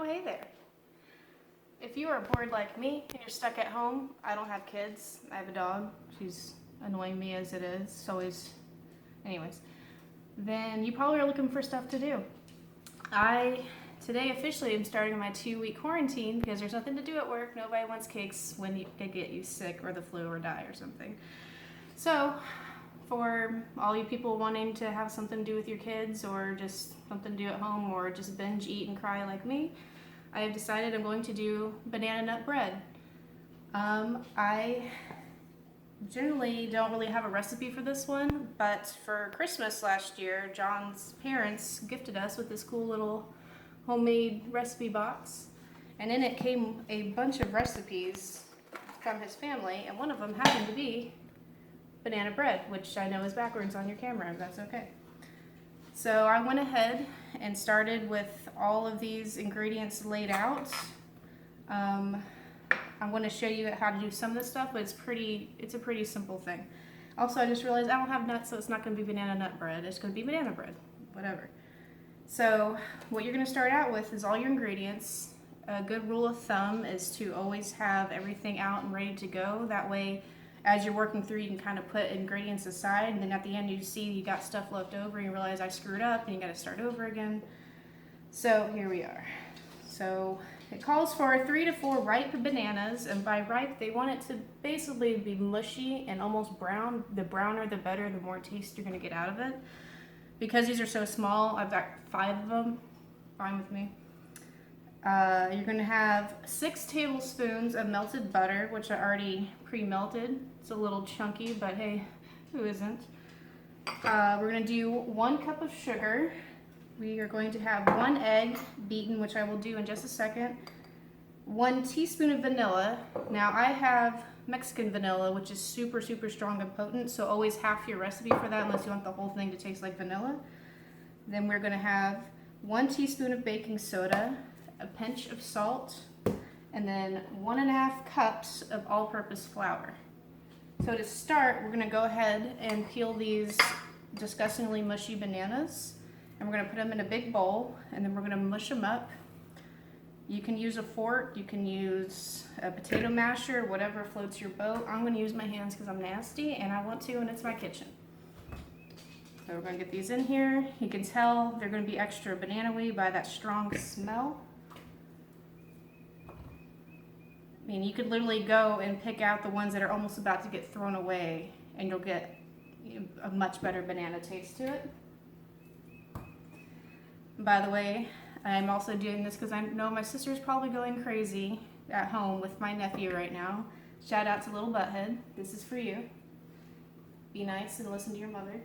Oh, hey there. If you are bored like me and you're stuck at home, I don't have kids. I have a dog. She's annoying me as it is. It's always, anyways. Then you probably are looking for stuff to do. I today officially am starting my 2-week quarantine because there's nothing to do at work. Nobody wants cakes when they get you sick or the flu or die or something. So, for all you people wanting to have something to do with your kids or just something to do at home or just binge eat and cry like me, I have decided I'm going to do banana nut bread. I generally don't really have a recipe for this one, but for Christmas last year, John's parents gifted us with this cool little homemade recipe box, and in it came a bunch of recipes from his family, and one of them happened to be banana bread, which I know is backwards on your camera, but that's okay. So I went ahead and started with all of these ingredients laid out. I'm going to show you how to do some of this stuff, but it's a pretty simple thing. Also, I just realized I don't have nuts, so it's not going to be banana nut bread. It's going to be banana bread, whatever. So what you're going to start out with is all your ingredients. A good rule of thumb is to always have everything out and ready to go. That way, as you're working through, you can kind of put ingredients aside, and then at the end you see you got stuff left over and you realize I screwed up and you got to start over again. So here we are. So it calls for 3 to 4 ripe bananas, and by ripe they want it to basically be mushy and almost brown. The browner the better, the more taste you're going to get out of it. Because these are so small, I've got 5 of them, fine with me. You're going to have 6 tablespoons of melted butter, which I already pre-melted. It's a little chunky, but hey, who isn't? We're going to do 1 cup of sugar. We are going to have 1 egg beaten, which I will do in just a second. 1 teaspoon of vanilla. Now I have Mexican vanilla, which is super, super strong and potent, so always half your recipe for that unless you want the whole thing to taste like vanilla. Then we're going to have 1 teaspoon of baking soda, a pinch of salt, and then 1.5 cups of all-purpose flour. So to start, we're going to go ahead and peel these disgustingly mushy bananas, and we're going to put them in a big bowl, and then we're going to mush them up. You can use a fork, you can use a potato masher, whatever floats your boat. I'm going to use my hands because I'm nasty, and I want to, and it's my kitchen. So we're going to get these in here. You can tell they're going to be extra banana-y by that strong smell. I mean, you could literally go and pick out the ones that are almost about to get thrown away, and you'll get a much better banana taste to it. By the way, I'm also doing this because I know my sister's probably going crazy at home with my nephew right now. Shout out to Little Butthead. This is for you. Be nice and listen to your mother.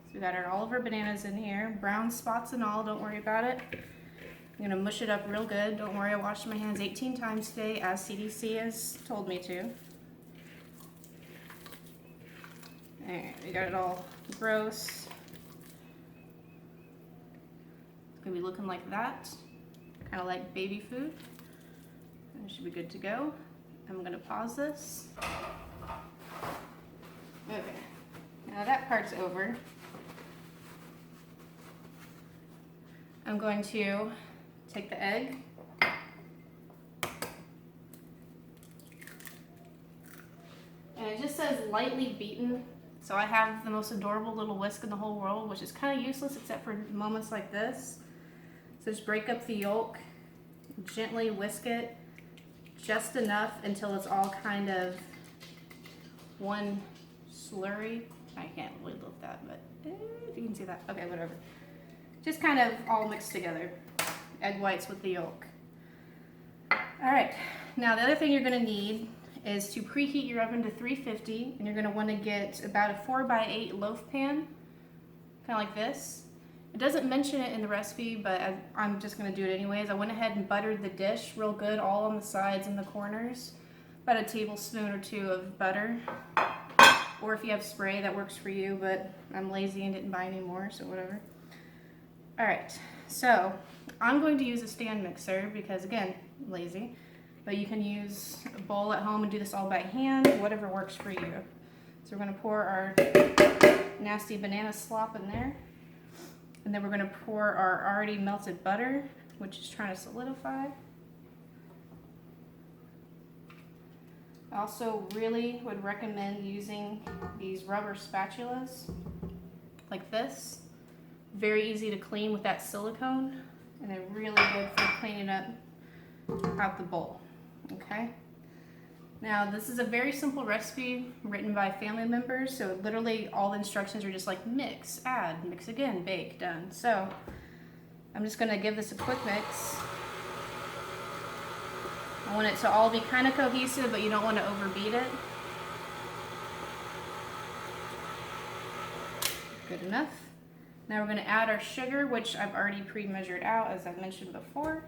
So we got all of our bananas in here, brown spots and all, don't worry about it. I'm going to mush it up real good. Don't worry, I washed my hands 18 times today, as CDC has told me to. Alright, we got it all gross. It's going to be looking like that. Kind of like baby food. And it should be good to go. I'm going to pause this. Okay, now that part's over. I'm going to take the egg, and it just says lightly beaten, so I have the most adorable little whisk in the whole world, which is kind of useless except for moments like this. So just break up the yolk, gently whisk it just enough until it's all kind of one slurry. I can't really lift that, but if you can see that, okay, whatever. Just kind of all mixed together. Egg whites with the yolk. Alright, now the other thing you're going to need is to preheat your oven to 350, and you're going to want to get about a 4x8 loaf pan, kind of like this. It doesn't mention it in the recipe, but I'm just going to do it anyways. I went ahead and buttered the dish real good, all on the sides and the corners. About a tablespoon or 2 of butter. Or if you have spray, that works for you, but I'm lazy and didn't buy any more, so whatever. Alright, so I'm going to use a stand mixer because, again, lazy. But you can use a bowl at home and do this all by hand, whatever works for you. So we're going to pour our nasty banana slop in there. And then we're going to pour our already melted butter, which is trying to solidify. I also really would recommend using these rubber spatulas like this. Very easy to clean with that silicone, and they're really good for cleaning up out the bowl. Okay. Now this is a very simple recipe written by family members, so literally all the instructions are just like mix, add, mix again, bake, done. So I'm just going to give this a quick mix. I want it to all be kind of cohesive, but you don't want to overbeat it. Good enough. Now we're going to add our sugar, which I've already pre-measured out, as I mentioned before.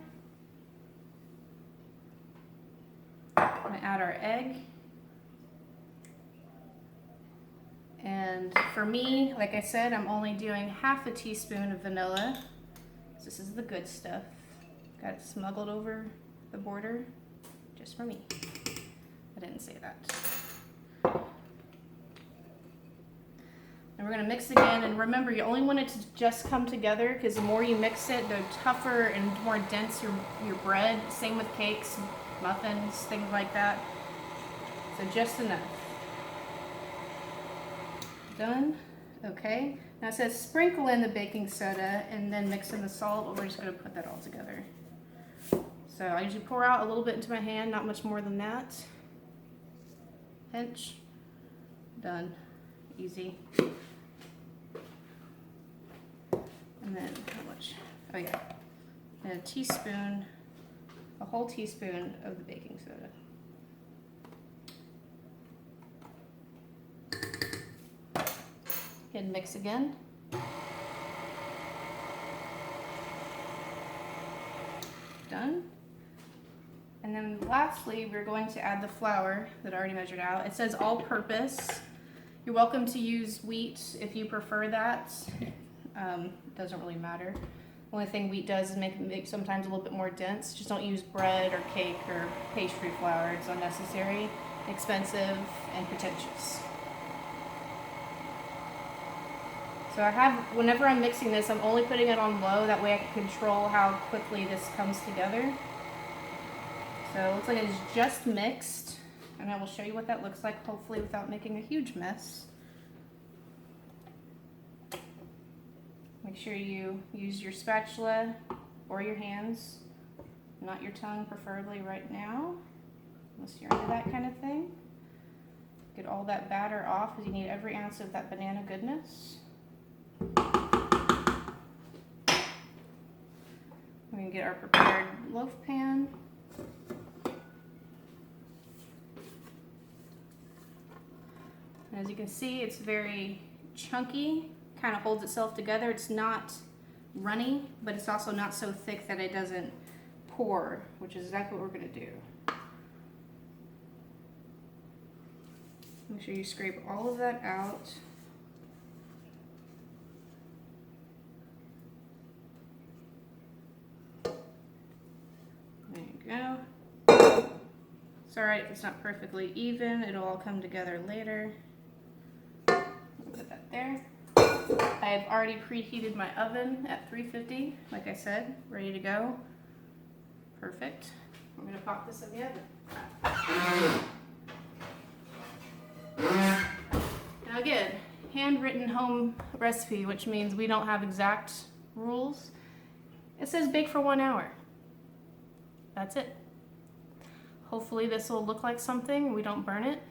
I'm going to add our egg. And for me, like I said, I'm only doing half a teaspoon of vanilla. This is the good stuff. Got it smuggled over the border just for me. I didn't say that. And we're going to mix again, and remember, you only want it to just come together, because the more you mix it, the tougher and more dense your bread. Same with cakes, muffins, things like that. So just enough. Done. Okay. Now it says sprinkle in the baking soda and then mix in the salt, but we're just going to put that all together. So I usually pour out a little bit into my hand, not much more than that. Pinch. Done. Easy. And then how much? Oh yeah. And a teaspoon, a whole teaspoon of the baking soda. And mix again. Done. And then lastly, we're going to add the flour that I already measured out. It says all purpose. You're welcome to use wheat if you prefer that. Doesn't really matter. Only thing wheat does is make it sometimes a little bit more dense. Just don't use bread or cake or pastry flour. It's unnecessary, expensive, and pretentious. So I have, whenever I'm mixing this, I'm only putting it on low. That way I can control how quickly this comes together. So it looks like it's just mixed. And I will show you what that looks like, hopefully without making a huge mess. Make sure you use your spatula or your hands, not your tongue preferably right now, unless you're into that kind of thing. Get all that batter off, because you need every ounce of that banana goodness. We can get our prepared loaf pan. As you can see, it's very chunky, kind of holds itself together. It's not runny, but it's also not so thick that it doesn't pour, which is exactly what we're going to do. Make sure you scrape all of that out. There you go. It's alright if it's not perfectly even, it'll all come together later. Put that there. I have already preheated my oven at 350, like I said, ready to go. Perfect. I'm going to pop this in the oven. Now again, handwritten home recipe, which means we don't have exact rules. It says bake for 1 hour. That's it. Hopefully this will look like something, we don't burn it.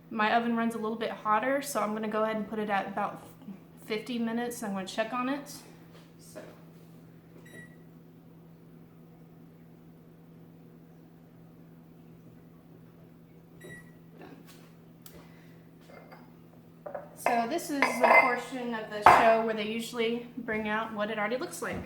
My oven runs a little bit hotter, so I'm going to go ahead and put it at about 50 minutes. I'm going to check on it. So. So this is the portion of the show where they usually bring out what it already looks like.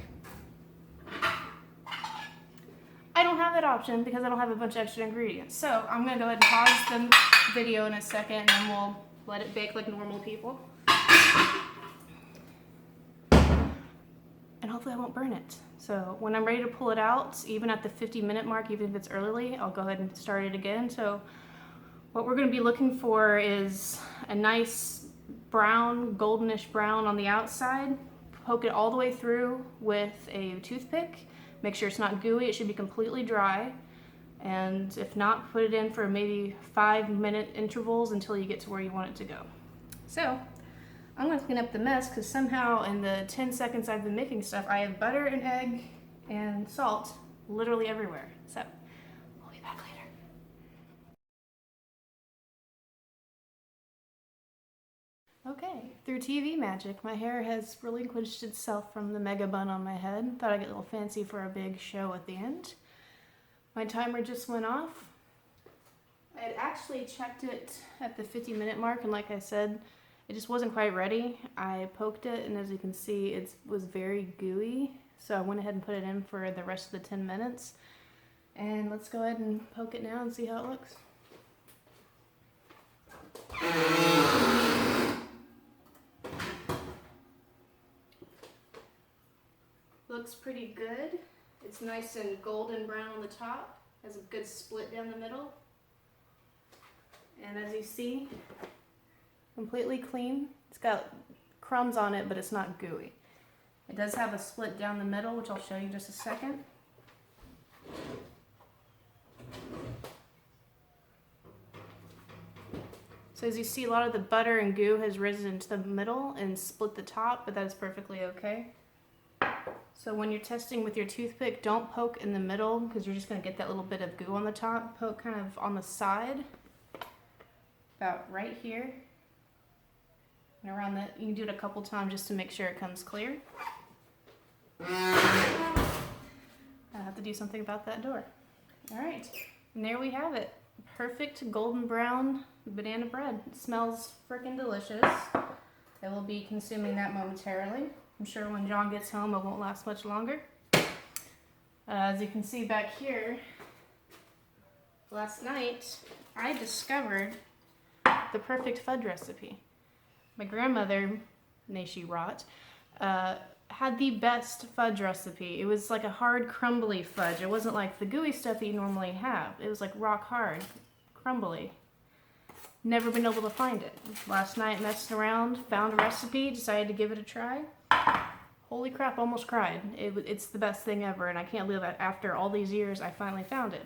I don't have that option because I don't have a bunch of extra ingredients. So I'm going to go ahead and pause the video in a second, and then we'll let it bake like normal people. And hopefully I won't burn it. So when I'm ready to pull it out, even at the 50-minute mark, even if it's early, I'll go ahead and start it again. So what we're going to be looking for is a nice brown, goldenish brown on the outside, poke it all the way through with a toothpick. Make sure it's not gooey, it should be completely dry. And if not, put it in for maybe 5-minute intervals until you get to where you want it to go. So, I'm gonna clean up the mess because somehow in the 10 seconds I've been making stuff, I have butter and egg and salt literally everywhere. So, we'll be back later. Okay, through TV magic, my hair has relinquished itself from the mega bun on my head. Thought I'd get a little fancy for a big show at the end. My timer just went off. I had actually checked it at the 50-minute mark, and like I said, it just wasn't quite ready. I poked it, and as you can see, it was very gooey. So I went ahead and put it in for the rest of the 10 minutes. And let's go ahead and poke it now and see how it looks. Looks pretty good. It's nice and golden brown on the top. Has a good split down the middle. And as you see, completely clean. It's got crumbs on it, but it's not gooey. It does have a split down the middle, which I'll show you in just a second. So as you see, a lot of the butter and goo has risen into the middle and split the top, but that is perfectly okay. So when you're testing with your toothpick, don't poke in the middle because you're just going to get that little bit of goo on the top. Poke kind of on the side, about right here. And around that, you can do it a couple times just to make sure it comes clear. I have to do something about that door. All right, and there we have it. Perfect golden brown banana bread. It smells freaking delicious. I will be consuming that momentarily. I'm sure when John gets home, it won't last much longer. As you can see back here, last night I discovered the perfect fudge recipe. My grandmother, nay she rot, had the best fudge recipe. It was like a hard, crumbly fudge. It wasn't like the gooey stuff that you normally have. It was like rock hard, crumbly. Never been able to find it. Last night, messing around, found a recipe, decided to give it a try. Holy crap, almost cried. It's the best thing ever, and I can't believe that after all these years, I finally found it.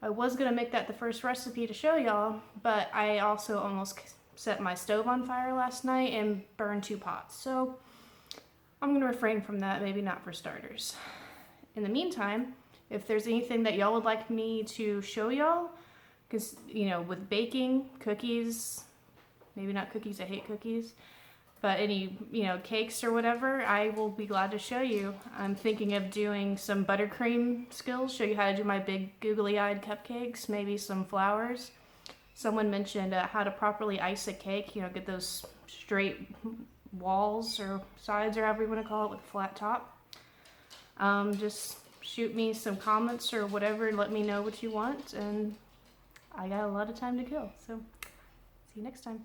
I was gonna make that the first recipe to show y'all, but I also almost set my stove on fire last night and burned 2 pots. So I'm gonna refrain from that, maybe not for starters. In the meantime, if there's anything that y'all would like me to show y'all, because, you know, with baking, cookies, maybe not cookies, I hate cookies, but any, you know, cakes or whatever, I will be glad to show you. I'm thinking of doing some buttercream skills, show you how to do my big googly-eyed cupcakes, maybe some flowers. Someone mentioned how to properly ice a cake, you know, get those straight walls or sides or however you want to call it with a flat top. Just shoot me some comments or whatever, let me know what you want, and I got a lot of time to kill, so see you next time.